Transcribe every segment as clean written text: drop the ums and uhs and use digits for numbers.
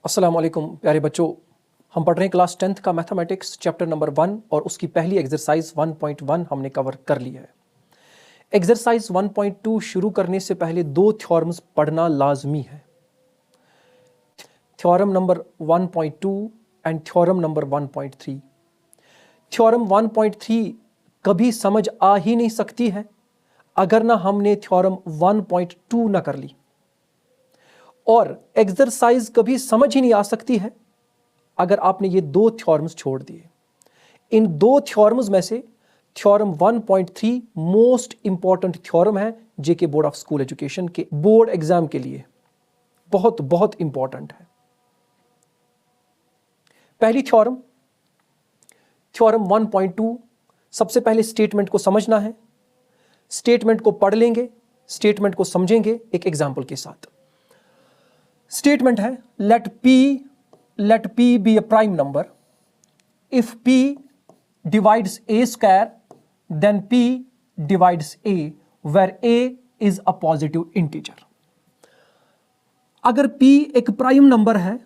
अस्सलाम वालेकुम प्यारे बच्चों, हम पढ़ रहे हैं क्लास 10th का मैथमेटिक्स चैप्टर नंबर 1 और उसकी पहली एक्सरसाइज 1.1 हमने कवर कर ली है। एक्सरसाइज 1.2 शुरू करने से पहले दो थ्योरम्स पढ़ना लाजमी है, theorem number 1.2 and theorem number 1.3। Theorem 1.3 कभी समझ आ ही नहीं सकती है अगर ना हमने थ्योरम 1.2 ना कर ली, और एक्सरसाइज कभी समझ ही नहीं आ सकती है अगर आपने ये दो थ्योरम्स छोड़ दिए। इन दो थ्योरम्स में से थ्योरम 1.3 मोस्ट इंपॉर्टेंट थ्योरम है जेके बोर्ड ऑफ स्कूल एजुकेशन के बोर्ड एग्जाम के लिए बहुत बहुत इंपॉर्टेंट है। पहली थ्योरम 1.2, सबसे पहले स्टेटमेंट को समझना है। स्टेटमेंट को पढ़ लेंगे, स्टेटमेंट को समझेंगे एक एग्जाम्पल के साथ। स्टेटमेंट है let p be a prime number if p divides a square then p divides a where a is a positive integer। अगर p एक प्राइम नंबर है,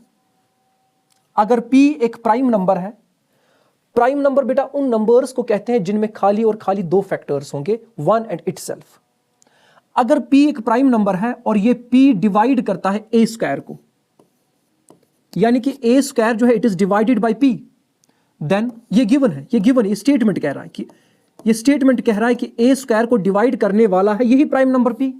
प्राइम नंबर बेटा उन नंबर्स को कहते हैं जिनमें खाली और खाली दो फैक्टर्स होंगे, वन एंड इटसेल्फ। अगर p एक प्राइम नंबर है और ये p डिवाइड करता है a स्क्वायर को, यानी कि a स्क्वायर जो है it is divided by p, then ये गिवन है, ये स्टेटमेंट कह रहा है कि a स्क्वायर को डिवाइड करने वाला है यही prime number p,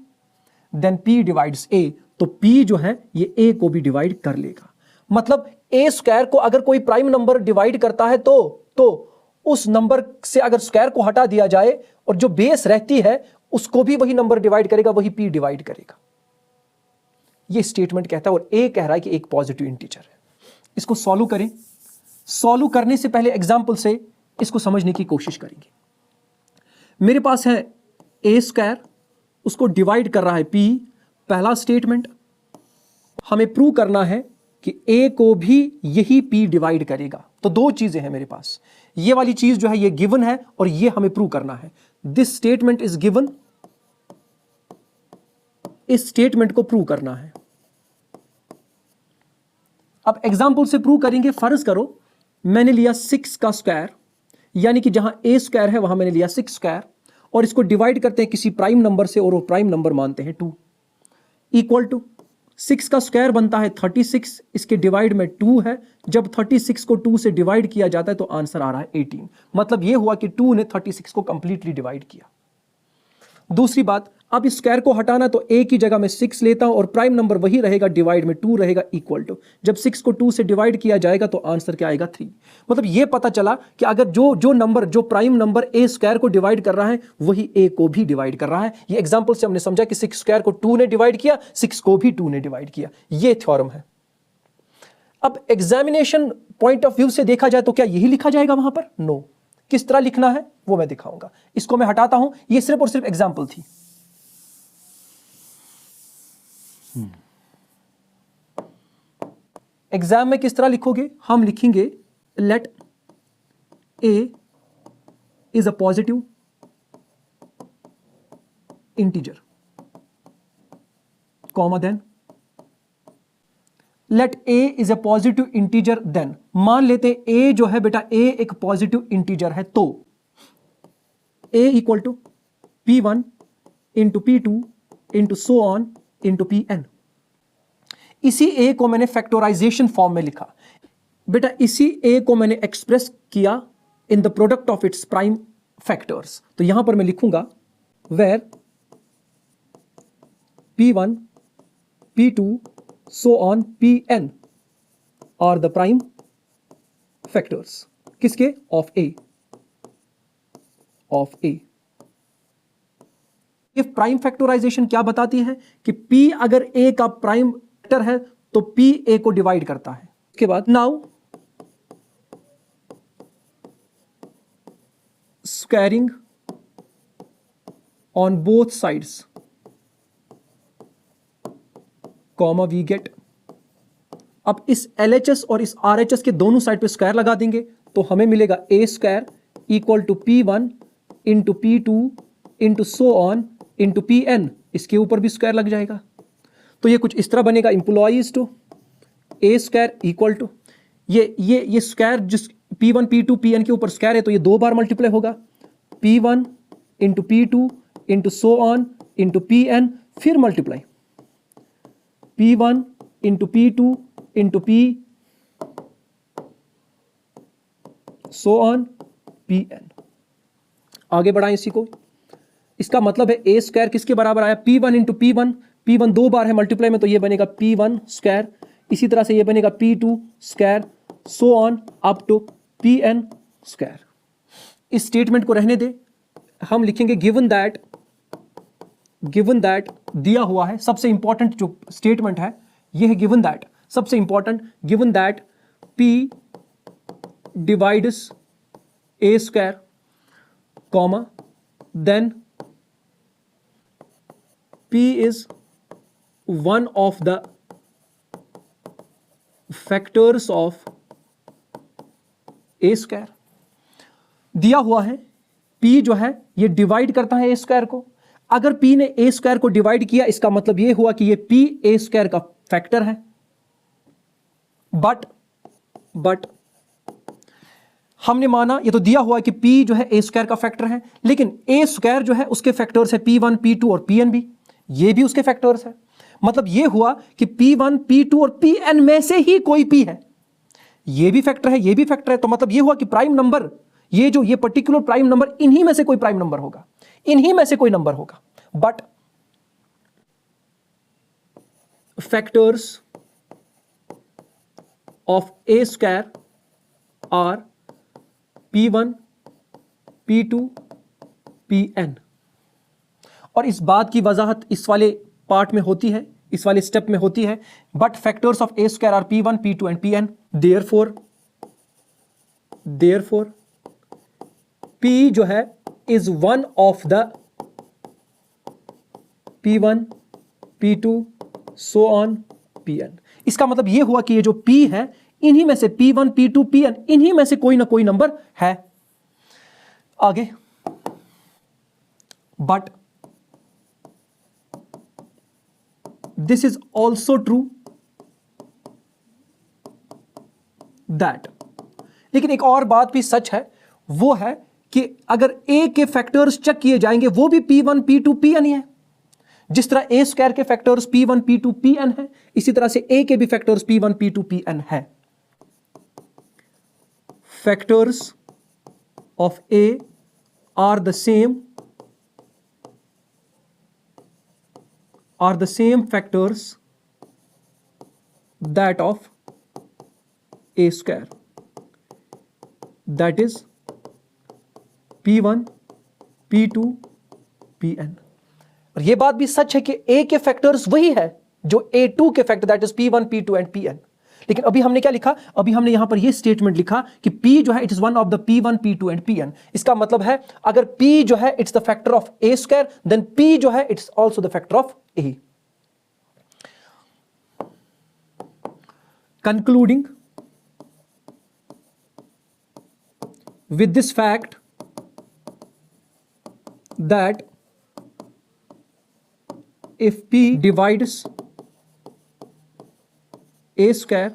then p divides a, तो p जो है ये a को भी डिवाइड कर लेगा। मतलब a स्क्वायर को अगर कोई प्राइम नंबर डिवाइड करता है तो उस नंबर से अगर स्क्वायर को हटा दिया जाए और जो बेस रहती है उसको भी वही नंबर डिवाइड करेगा, वही p डिवाइड करेगा। ये स्टेटमेंट कहता है, और a कह रहा है कि एक पॉजिटिव इंटीजर है। इसको सॉल्व करें। सॉल्व करने से पहले एग्जाम्पल से इसको समझने की कोशिश करेंगे। मेरे पास है a स्क्वायर, उसको डिवाइड कर रहा है p। पहला स्टेटमेंट, हमें प्रूव करना है कि a को भी यही p डिवाइड करेगा। तो दो चीजें हैं मेरे पास, ये वाली चीज जो है ये गिवन है और ये हमें प्रूव करना है। दिस स्टेटमेंट इज गिवन, इस स्टेटमेंट को प्रूव करना है। अब एग्जाम्पल से प्रूव करेंगे। फर्ज करो मैंने लिया 6 का स्क्वायर, यानी कि जहां a स्क्वायर है वहां मैंने लिया 6 स्क्वायर, और इसको डिवाइड करते हैं किसी प्राइम नंबर से और वो प्राइम नंबर मानते हैं 2, इक्वल टू 6 का स्क्वायर बनता है 36, इसके डिवाइड में 2 है। जब 36 को 2 से डिवाइड किया जाता है तो आंसर आ रहा है 18। मतलब यह हुआ कि 2 ने 36 को कंप्लीटली डिवाइड किया। दूसरी बात, अब इस स्क्वायर को हटाना तो a की जगह में 6 लेता हूं और प्राइम नंबर वही रहेगा, डिवाइड में 2 रहेगा, इक्वल टू जब 6 को 2 से डिवाइड किया जाएगा तो आंसर क्या आएगा 3। मतलब यह पता चला कि अगर जो प्राइम नंबर a स्क्वायर को डिवाइड कर रहा है वही a को भी डिवाइड कर रहा है। ये एग्जांपल से हमने समझा कि 6 स्क्वायर को 2 ने डिवाइड किया, 6 को भी 2 ने डिवाइड किया। यह थ्योरम है। अब एग्जामिनेशन पॉइंट ऑफ व्यू से देखा जाए तो क्या यही लिखा जाएगा वहां पर? नो। किस तरह लिखना है वो मैं दिखाऊंगा। इसको मैं हटाता हूं, ये सिर्फ और सिर्फ एग्जाम्पल थी। एग्जाम में किस तरह लिखोगे? हम लिखेंगे let a is a positive integer, comma then let a is a positive integer, then मान लेते हैं a जो है बेटा a एक पॉजिटिव इंटीजर है, तो a equal to p1 into p2 into so on into pn। इसी a को मैंने फैक्टराइजेशन फॉर्म में लिखा बेटा, इसी a को मैंने एक्सप्रेस किया in the product of its prime factors. तो यहां पर मैं लिखूंगा where p1 p2 so on pn are the prime factors. किसके? Of a। ये प्राइम फैक्टराइजेशन क्या बताती है कि p अगर a का प्राइम फैक्टर है तो p a को डिवाइड करता है। उसके बाद now squaring on both sides, comma we get. अब इस LHS और इस RHS के दोनों साइड पे स्क्वायर लगा देंगे तो हमें मिलेगा a square equal to p1 into p2 into so on into pn। इसके ऊपर भी स्क्वायर लग जाएगा तो ये कुछ इस तरह बनेगा, implies to a square equal to ये स्क्वायर जिस P1 P2 Pn के ऊपर स्क्वायर है तो ये 2 बार मल्टीप्लाई होगा, P1 into P2 into so on into Pn, फिर multiply P1 into P2 into P so on Pn। आगे बढ़ाएं इसी को, इसका मतलब है ए स्क्वायर किसके बराबर आया, P1 इंटू P1, P1 2 बार है मल्टीप्लाई में तो ये बनेगा P1 स्क्वायर, इसी तरह से ये बनेगा P2 square, so on up to Pn square. इस स्टेटमेंट को रहने दे, हम लिखेंगे गिवन दैट दिया हुआ है, सबसे इंपॉर्टेंट जो स्टेटमेंट है ये है गिवन दैट, सबसे important, given that P divides a square comma then P is one of the factors of a square। दिया हुआ है P जो है ये डिवाइड करता है a स्क्वायर को, अगर P ने a स्क्वायर को डिवाइड किया इसका मतलब ये हुआ कि ये P a स्क्वायर का फैक्टर है। बट हमने माना ये तो दिया हुआ है कि P जो है a स्क्वायर का फैक्टर है, लेकिन a स्क्वायर जो है उसके फैक्टर्स है P1 P2 और Pn भी, ये भी उसके फैक्टर्स है। मतलब ये हुआ कि P1 P2 और Pn में से ही कोई P है, ये भी फैक्टर है ये भी फैक्टर है, तो मतलब ये हुआ कि प्राइम नंबर ये पर्टिकुलर प्राइम नंबर इन्हीं में से कोई प्राइम नंबर होगा, इन्हीं में से कोई नंबर होगा। But factors of a square are P1 P2 Pn, और इस बात की वजाहत इस वाले पार्ट में होती है, इस वाले स्टेप में होती है। But factors of a square are P1 P2 and Pn, therefore P जो है is one of the P1 P2 so on Pn। इसका मतलब यह हुआ कि ये जो P है इन्हीं में से P1 P2 Pn इन्हीं में से कोई ना कोई नंबर है। आगे, but this is also true that, लेकिन एक और बात भी सच है, वो है कि अगर a के फैक्टर्स चेक किए जाएंगे वो भी P1 P2 Pn ही है। जिस तरह a स्क्वायर के फैक्टर्स P1 P2 Pn है, इसी तरह से a के भी फैक्टर्स P1 P2 Pn है। Factors of a are the same factors that of a square, that is P1 P2 Pn। और यह बात भी सच है कि a के फैक्टर्स वही है जो A2 के factor, that is P1 P2 and Pn। लेकिन अभी हमने क्या लिखा, अभी हमने यहां पर यह स्टेटमेंट लिखा कि P जो है it is one of the P1 P2 and Pn। इसका मतलब है अगर P जो है it's the factor of a square, then P जो है it's also the factor of a। Concluding with this fact that if P divides a square,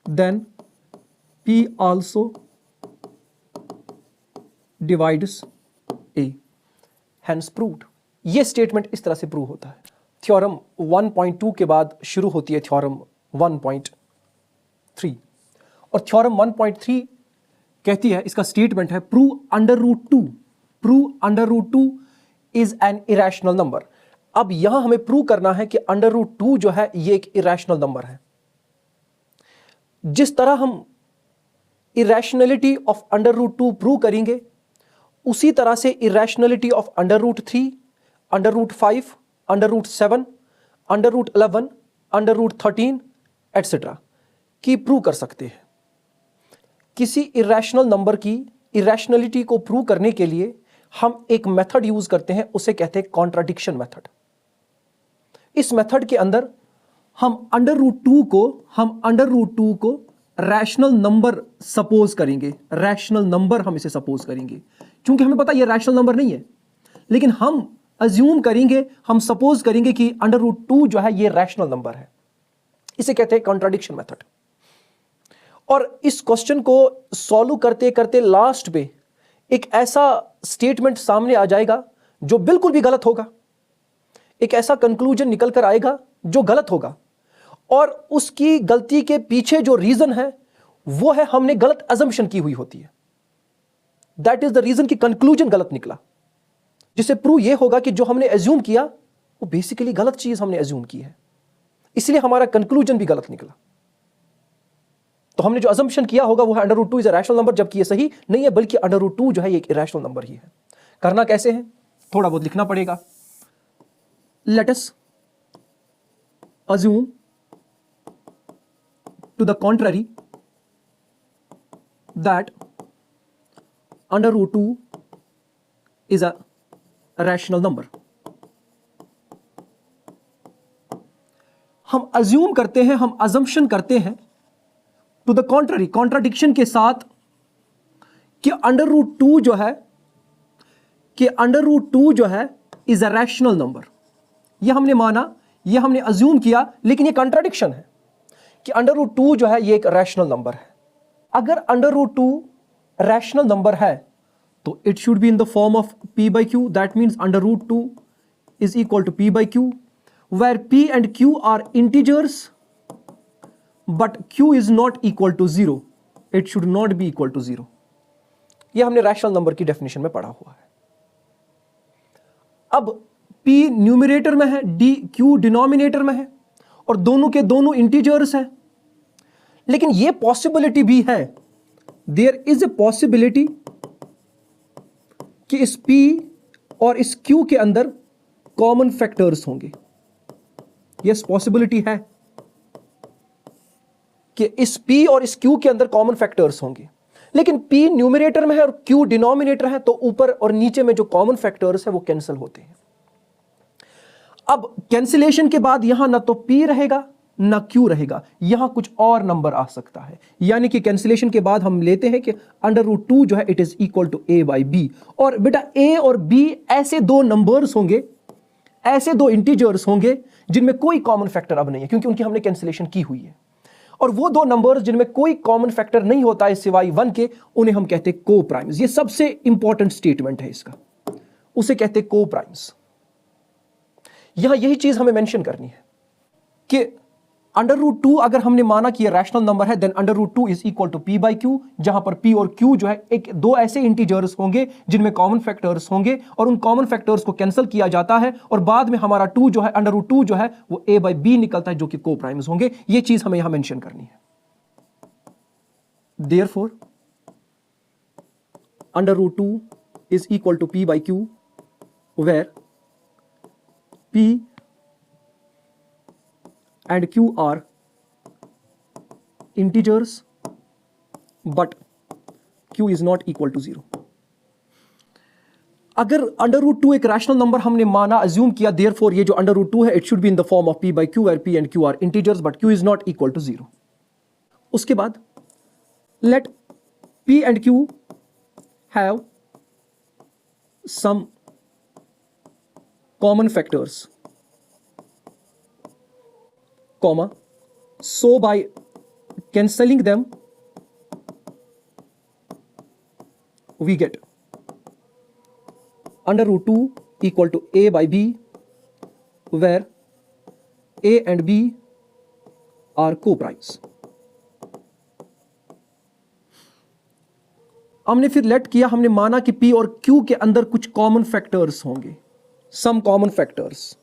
then P also divides a, hence proved। ये statement इस तरह से prove होता है। Theorem 1.2 के बाद शुरू होती है थ्योरम 1.3, और थ्योरम 1.3 कहती है, इसका स्टेटमेंट है prove under root 2 is an irrational number. अब यहां हमें प्रूव करना है कि अंडर रूट 2 जो है ये एक इरेशनल नंबर है। जिस तरह हम irrationality of under root 2 prove करेंगे, उसी तरह से irrationality of under root 3, under root 5, under root 7, under root 11, under root 13 etcetera की प्रूव कर सकते हैं। किसी इरेशनल नंबर की इरेशनलिटी को प्रूव करने के लिए हम एक मेथड यूज करते हैं, उसे कहते हैं कॉन्ट्राडिक्शन मेथड। इस मेथड के अंदर हम अंडर रूट 2 को रैशनल नंबर सपोज करेंगे, रैशनल नंबर हम इसे सपोज करेंगे, क्योंकि हमें पता है ये रैशनल नंबर नहीं है, लेकिन हम अज्यूम करेंगे, हम सपोज करेंगे कि अंडर रूट 2 जो है ये रैशनल नंबर है। इसे कहते हैं कॉन्ट्राडिक्शन मेथड। और इस क्वेश्चन को सॉल्व करते करते लास्ट पे एक ऐसा स्टेटमेंट सामने आ जाएगा जो बिल्कुल भी गलत होगा, एक ऐसा कंक्लूजन निकल कर आएगा जो गलत होगा, और उसकी गलती के पीछे जो रीजन है वो है हमने गलत अजम्पशन की हुई होती है। दैट इज द रीजन कि कंक्लूजन गलत निकला, जिसे प्रूव यह होगा कि जो हमने एज्यूम किया वो बेसिकली गलत चीज हमने एज्यूम की है, इसलिए हमारा कंक्लूजन भी गलत निकला। तो हमने जो अजम्पशन किया होगा वो है √2 इज अ रैशनल नंबर, जबकि ये सही नहीं है, बल्कि √2 जो है ये एक इरेशनल नंबर ही है। करना कैसे है, थोड़ा बहुत लिखना पड़ेगा। Let us assume to the contrary that √2 is a rational number। हम assume करते हैं, हम assumption करते हैं to the contrary, contradiction के साथ, कि √2 जो है, कि √2 जो है is a rational number। यह हमने माना, यह हमने assume किया, लेकिन यह contradiction है कि √2 जो है यह एक रैशनल नंबर है। अगर √2 रैशनल नंबर है तो it should be in the form of p/q, that means √2 is equal to p/q, where p and q are integers but q is not equal to 0, it should not be equal to 0। यह हमने rational number की definition में पढ़ा हुआ है। अब p numerator में है, q डिनोमिनेटर में है, और दोनों के दोनों इंटीजर्स हैं। लेकिन यह पॉसिबिलिटी भी है, देयर इज ए पॉसिबिलिटी कि इस p और इस q के अंदर कॉमन फैक्टर्स होंगे। यस, पॉसिबिलिटी है कि इस p और इस q के अंदर कॉमन फैक्टर्स होंगे, लेकिन p न्यूमरेटर में है और q डिनोमिनेटर है, तो ऊपर और नीचे में जो कॉमन फैक्टर्स है वो कैंसिल होते हैं। अब कैंसिलेशन के बाद यहां ना तो p रहेगा ना q रहेगा, यहां कुछ और नंबर आ सकता है। यानी कि कैंसिलेशन के बाद हम लेते हैं कि √2 जो है it is equal to a/b। और बेटा a और b ऐसे दो नंबर्स होंगे, ऐसे दो इंटीजर्स होंगे जिनमें कोई कॉमन फैक्टर अब नहीं है, क्योंकि उनकी हमने कैंसिलेशन की हुई है। और वो दो नंबर्स जिनमें कोई कॉमन फैक्टर नहीं होता है सिवाय 1 के, उन्हें हम कहते हैं को प्राइम्स। ये सबसे इंपॉर्टेंट स्टेटमेंट है इसका, उसे कहते हैं को प्राइम्स। यहां यही चीज हमें मेंशन करनी है कि √2 अगर हमने माना कि ये रैशनल नंबर है, then √2 is equal to p/q, जहां पर p और q जो है एक दो ऐसे इंटीजर्स होंगे जिनमें कॉमन फैक्टर्स होंगे, और उन कॉमन फैक्टर्स को कैंसिल किया जाता है, और बाद में हमारा 2 जो है √2 जो है वो a/b निकलता है, जो कि को प्राइम्स होंगे। ये चीज हमें यहां मेंशन करनी है। Therefore √2 is equal to p/q, where p and q are integers but q is not equal to 0। अगर √2 एक रैशनल नंबर हमने माना, अज्यूम किया, देयरफॉर ये जो √2 है it should be in the form of p/q, where p and q are integers but q is not equal to 0। उसके बाद let p and q have some common factors, comma, so by cancelling them we get √2 equal to a/b, where a and b are co-primes। हमने फिर late किया, हमने माना कि p और q के अंदर कुछ कॉमन फैक्टर्स होंगे, some common factors.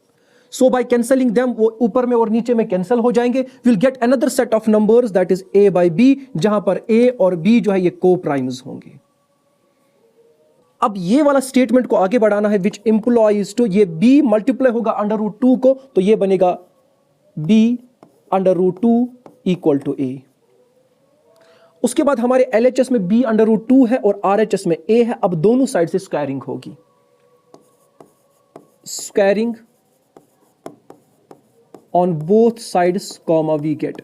So by cancelling them, वो ऊपर में और नीचे में कैंसिल हो जाएंगे। We'll get another set of numbers that is a/b, जहां पर a और b जो है ये को प्राइम्स होंगे। अब ये वाला स्टेटमेंट को आगे बढ़ाना है, which implies to, ये b मल्टीप्लाई होगा √2 को, तो ये बनेगा b √2 इक्वल टू a। उसके बाद हमारे LHS में b √2 है और RHS में a है। अब दोनों साइड से स्क्वायरिंग होगी, squaring on both sides comma we get,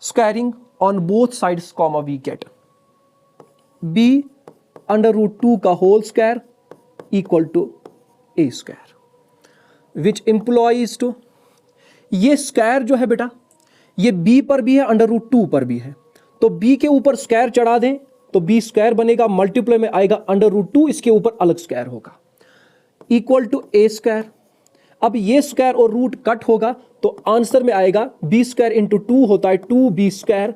squaring on both sides comma we get b √2 का whole square equal to a square, which implies to, ये स्क्वायर जो है बेटा, ये b पर भी है, √2 पर भी है, तो b के ऊपर स्क्वायर चढ़ा दें तो b स्क्वायर बनेगा, मल्टीप्लाई में आएगा √2, इसके ऊपर अलग स्क्वायर होगा, इक्वल टू a स्क्वायर। अब ये स्क्वायर और रूट कट होगा तो आंसर में आएगा b स्क्वायर इंटू 2 होता है 2b square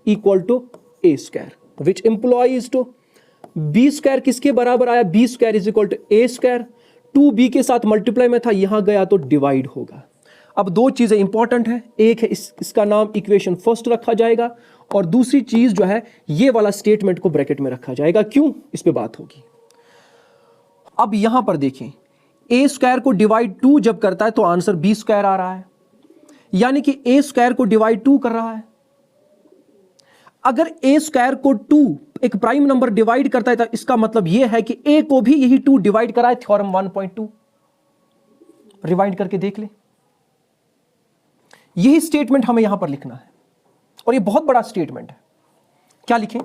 equal to a square, which implies to b square किसके बराबर आया, b square is equal to a square, 2b के साथ मल्टीप्लाई में था, यहां गया तो डिवाइड होगा। अब दो चीजें इंपॉर्टेंट है, एक है इसका नाम इक्वेशन फर्स्ट रखा जाएगा, और दूसरी चीज जो है ये वाला स्टेटमेंट को ब्रैकेट में रखा जाएगा। क्यों, इस पे बात होगी। अब यहां पर देखें, a स्क्वायर को डिवाइड 2 जब करता है तो आंसर b स्क्वायर आ रहा है, यानी कि a स्क्वायर को डिवाइड 2 कर रहा है। अगर a स्क्वायर को 2 एक प्राइम नंबर डिवाइड करता है तो इसका मतलब यह है कि a को भी यही 2 डिवाइड करा है, थ्योरम 1.2। रिवाइंड करके देख ले, यही स्टेटमेंट हमें यहां पर लिखना है, और ये बहुत बड़ा स्टेटमेंट है। क्या लिखें,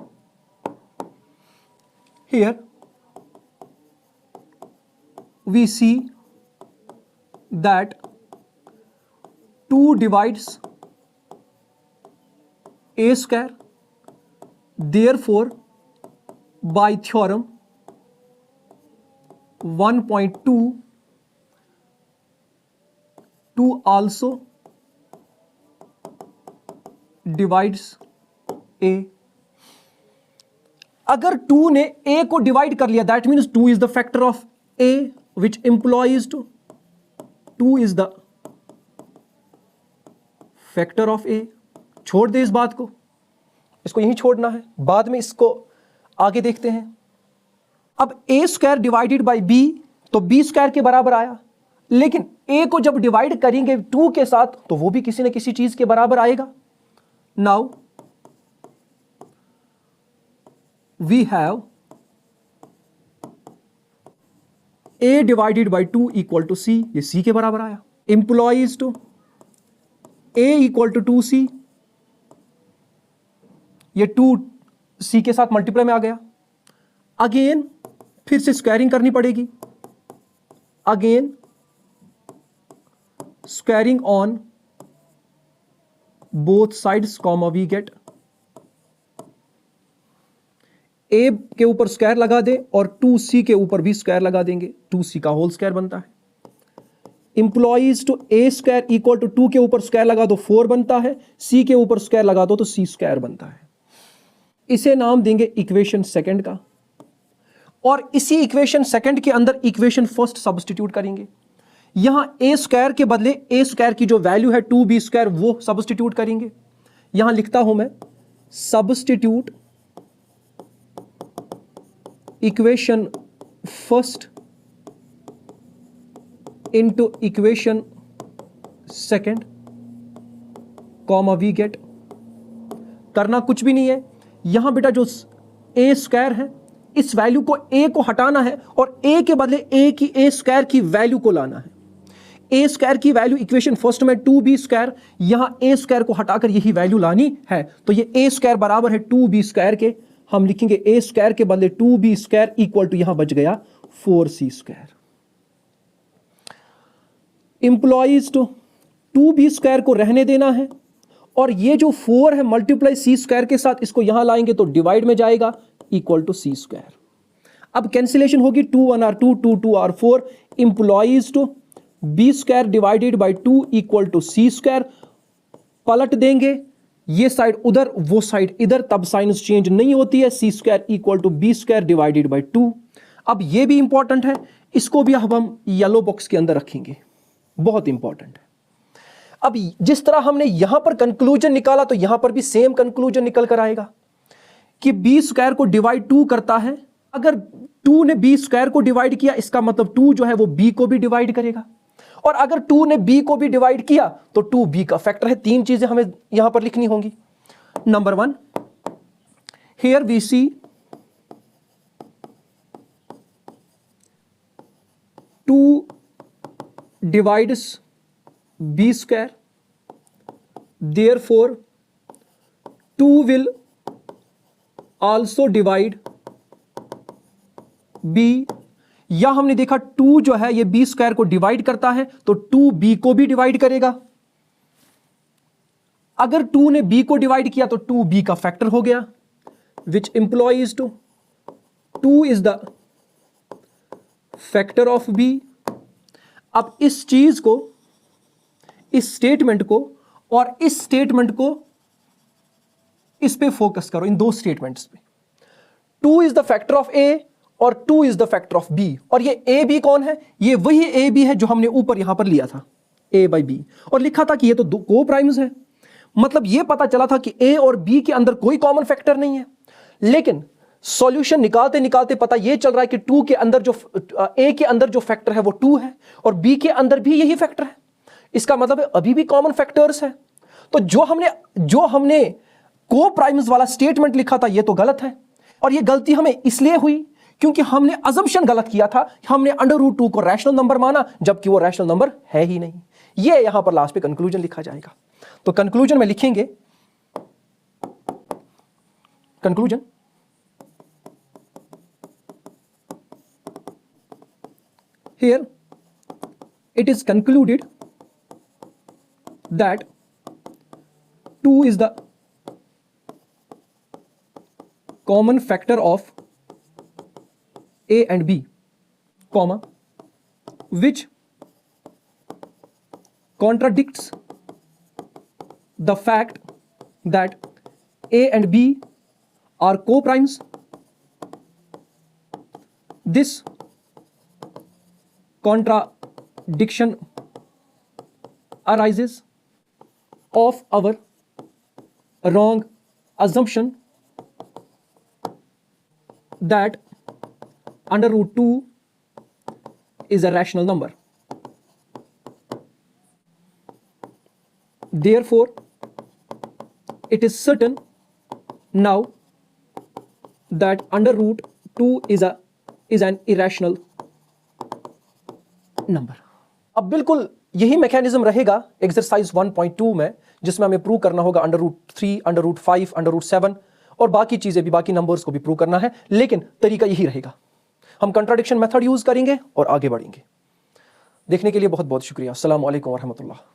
here we see that 2 divides a square, therefore by theorem 1.2 2 also divides a। अगर 2 ने a को डिवाइड कर लिया, that means 2 is the factor of a, which implies to 2 is the factor of a। छोड़ दे इस बात को, इसको यहीं छोड़ना है, बाद में इसको आगे देखते हैं। अब a square divided by b तो b स्क्वायर के बराबर आया, लेकिन a को जब डिवाइड करेंगे 2 के साथ तो वो भी किसी न किसी चीज के बराबर आएगा। Now we have a divided by 2 equal to c, ये c के बराबर आया, implies to a equal to 2c, ये 2 c के साथ मल्टीप्लाई में आ गया। अगेन फिर से स्क्वायरिंग करनी पड़ेगी, again squaring on both sides comma we get a के ऊपर स्क्वायर लगा दे और 2c के ऊपर भी स्क्वायर लगा देंगे, 2c का होल स्क्वायर बनता है। Implies to a square equal to 2 के ऊपर स्क्वायर लगा दो 4 बनता है, c के ऊपर स्क्वायर लगा दो तो c स्क्वायर बनता है। इसे नाम देंगे इक्वेशन सेकंड का, और इसी इक्वेशन सेकंड के अंदर इक्वेशन फर्स्ट सब्स्टिट्यूट करेंगे। यहां a स्क्वायर के बदले a स्क्वायर की जो वैल्यू है 2b स्क्वायर वो सब्स्टिट्यूट करेंगे। यहां लिखता हूं मैं, substitute equation first into equation second comma we get. करना कुछ भी नहीं है, यहां बेटा जो a स्क्वायर है इस वैल्यू को a को हटाना है और a के बदले a स्क्वायर की वैल्यू को लाना है। a स्क्वायर की वैल्यू इक्वेशन फर्स्ट में 2b स्क्वायर, यहां a स्क्वायर को हटाकर यही वैल्यू लानी है, तो ये a स्क्वायर बराबर है 2b स्क्वायर के। हम लिखेंगे a स्क्वायर के बदले 2b स्क्वायर इक्वल टू यहां बच गया 4c square. Employees to 2b square को रहने देना है, और ये जो 4 है मल्टीप्लाई c स्क्वायर के साथ, इसको यहां लाएंगे तो डिवाइड में जाएगा इक्वल टू c स्क्वायर। अब कैंसिलेशन होगी, 2 1 are 2, 2 2 are 4, implies to b square divided by 2 equal to c square. पलट देंगे, ये साइड उधर वो साइड इधर, तब साइन चेंज नहीं होती है, c square equal to b square divided by 2। अब ये भी इंपॉर्टेंट है, इसको भी अब हम येलो बॉक्स के अंदर रखेंगे, बहुत इंपॉर्टेंट है। अब जिस तरह हमने यहां पर कंक्लूजन निकाला तो यहां पर भी सेम कंक्लूजन निकल कर आएगा कि b स्क्वायर को डिवाइड 2 करता है। अगर 2 ने b स्क्वायर को डिवाइड किया, इसका मतलब 2 जो है वो b को भी डिवाइड करेगा, और अगर 2 ने b को भी डिवाइड किया तो 2 b का फैक्टर है। 3 चीजें हमें यहां पर लिखनी होंगी। Number 1, here we see 2 divides b square, therefore 2 will also divide b। या हमने देखा 2 जो है ये b स्क्वायर को डिवाइड करता है तो 2 b को भी डिवाइड करेगा। अगर 2 ने b को डिवाइड किया तो 2b का फैक्टर हो गया, which implies to 2 is the factor of b। अब इस चीज को, इस स्टेटमेंट को और इस स्टेटमेंट को, इस पे फोकस करो, इन दो स्टेटमेंट्स पे। 2 is the factor of a और 2 is the factor of b। और ये a b कौन है? ये वही a b है जो हमने ऊपर यहां पर लिया था, a by b, और लिखा था कि ये तो दो को प्राइम्स है। मतलब ये पता चला था कि a और b के अंदर कोई कॉमन फैक्टर नहीं है, लेकिन सॉल्यूशन निकालते निकालते पता ये चल रहा है कि 2 के अंदर जो a के अंदर जो फैक्टर है वो 2 है और b के अंदर भी यही फैक्टर है। इसका मतलब है अभी भी कॉमन फैक्टर्स है। तो जो हमने को प्राइम्स वाला स्टेटमेंट लिखा था ये तो गलत है, और ये गलती हमें इसलिए हुई क्योंकि हमने अजम्पशन गलत किया था। हमने √2 को रैशनल नंबर माना जबकि वो रैशनल नंबर है ही नहीं। ये यहां पर लास्ट पे कंक्लूजन लिखा जाएगा। तो कंक्लूजन में लिखेंगे, conclusion here it is concluded that 2 is the common factor of a and b, comma, which contradicts the fact that a and b are co-primes. This contradiction arises of our wrong assumption that √2 is a rational number. Therefore, it is certain now that √2 is an irrational number. अब बिल्कुल यही mechanism रहेगा exercise 1.2 में, जिसमें हमें prove करना होगा √3, √5, √7 और बाकी चीजें भी, बाकी नंबर्स को भी प्रूव करना है, लेकिन तरीका यही रहेगा। हम कंट्राडिक्शन मेथड यूज करेंगे और आगे बढ़ेंगे। देखने के लिए बहुत बहुत शुक्रिया। अस्सलाम वालेकुम व रहमतुल्लाह।